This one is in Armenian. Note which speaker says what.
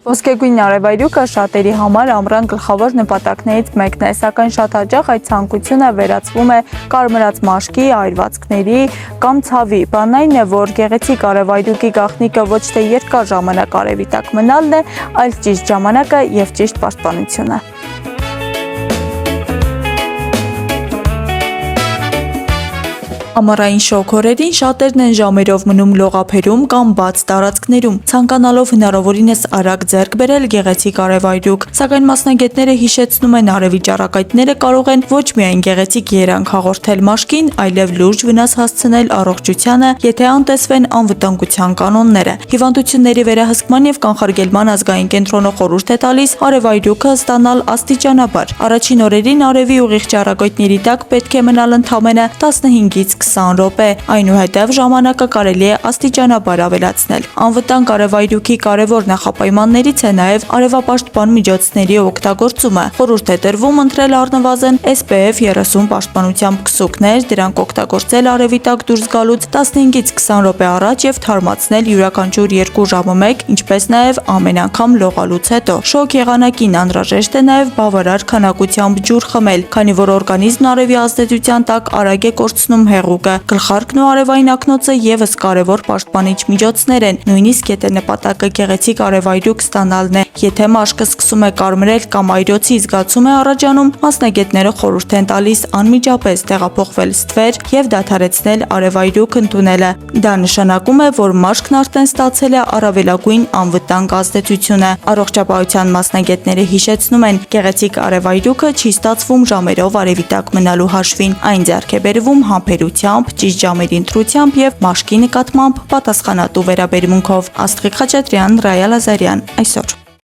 Speaker 1: Ոսկեգույն արևայրուկը շատերի համար ամռան գլխավոր նպատակներից մեկն է, սակայն շատ հաճախ այդ ցանկությունը վերածվում է կարմրած մաշկի, այրվածքների կամ ցավի։ Բանն այն է, որ գեղեցիկ արևայրուկի գաղտնիքը ոչ թե երկար ժամանակ արևի տակ մնալն է, այլ ճիշտ ժամանակը և ճիշտ պաշտպանությունը։ Ամառային շոգ օրերին շատերն են ժամերով մնում լողափերում կամ բաց տարածքներում, ցանկանալով հնարավորինս արագ ձեռք բերել գեղեցիկ արևայրուկ, սակայն մասնագետները հիշեցնում են, արևի ճառագայթները կարող են ոչ միայն գեղեցիկ երանգ հաղորդել մաշկին, այլև լուրջ վնաս հասցնել առողջությանը, եթե անտեսվեն անվտանգության կանոնները։ Հիվանդությունների վերահսկման և կանխարգելման ազգային կենտրոնը խորհուրդ է տալիս արևայրուկը ստանալ աստիճանաբար։ Առաջին օրերին արևի ուղիղ ճառագայթների տակ պետք է մնալ ընդամենը 15-ից 20 րոպե, այնուհետև ժամանակը կարելի է աստիճանաբար ավելացնել։ Անվտանգ արևայրուկի կարևոր նախապայմաններից է նաև արևապաշտպան միջոցների օգտագործումը։ Խորհուրդ է տրվում ընտրել առնվազն SPF 30 պաշտպանությամբ քսուկներ, դրանք օգտագործել արևի տակ դուրս գալուց 15-ից 20 րոպե առաջ և թարմացնել յուրաքանչյուր 2 ժամը մեկ, ինչպես նաև ամեն անգամ լողալուց հետո։ Շոգ եղանակին անհրաժեշտ է նաև բավարար քանակությամբ ջուր խմել, քանի որ օրգանիզմն արևի ազդեցության տակ արագ է կորցնում հեղուկը։ Գլխարկն ու արևային ակնոցը ևս կարևոր պաշտպանիչ միջոցներ են, նույնիսկ եթե նպատակը գեղեցիկ արևայրուկ ստանալն է։ Եթե մաշկը սկսում է կարմրել կամ այրոցի զգացում է առաջանում, մասնագետները խորհուրդ են տալիս անմիջապես տեղափոխվել ստվեր և դադարեցնել արևայրուկ ընդունելը։ Դա նշանակում է, որ մաշկն արդեն ստացել է առավելագույն անվտանգ ազդեցությունը։ Առողջապահության մասնագետները հիշեցնում են, գեղեցիկ արևայրուկը չի ստացվում ժամերով արևի տակ մնալու հաշվին, այն ձեռք է բերվում համբերությամբ, ճիշտ ժամերի ընտրությամբ և մաշկի նկատմամբ պատասխանատու վերաբերմունքով։ Աստղիկ Խաչատրյան, Ռայա Լազարյան, այսօր։